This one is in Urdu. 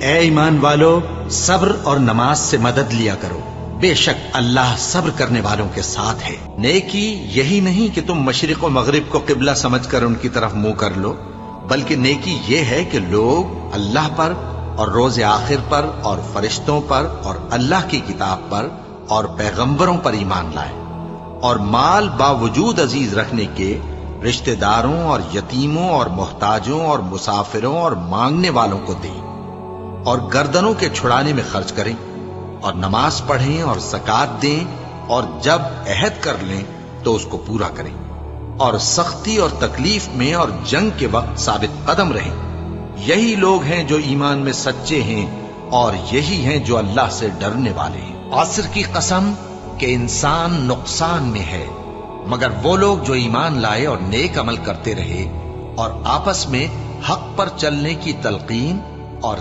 اے ایمان والو، صبر اور نماز سے مدد لیا کرو، بے شک اللہ صبر کرنے والوں کے ساتھ ہے۔ نیکی یہی نہیں کہ تم مشرق و مغرب کو قبلہ سمجھ کر ان کی طرف منہ کر لو، بلکہ نیکی یہ ہے کہ لوگ اللہ پر اور روز آخر پر اور فرشتوں پر اور اللہ کی کتاب پر اور پیغمبروں پر ایمان لائیں، اور مال باوجود عزیز رکھنے کے رشتہ داروں اور یتیموں اور محتاجوں اور مسافروں اور مانگنے والوں کو دیں، اور گردنوں کے چھڑانے میں خرچ کریں، اور نماز پڑھیں اور زکوٰۃ دیں، اور جب عہد کر لیں تو اس کو پورا کریں، اور سختی اور تکلیف میں اور جنگ کے وقت ثابت قدم رہیں۔ یہی لوگ ہیں جو ایمان میں سچے ہیں، اور یہی ہیں جو اللہ سے ڈرنے والے ہیں۔ عصر کی قسم کہ انسان نقصان میں ہے، مگر وہ لوگ جو ایمان لائے اور نیک عمل کرتے رہے اور آپس میں حق پر چلنے کی تلقین اور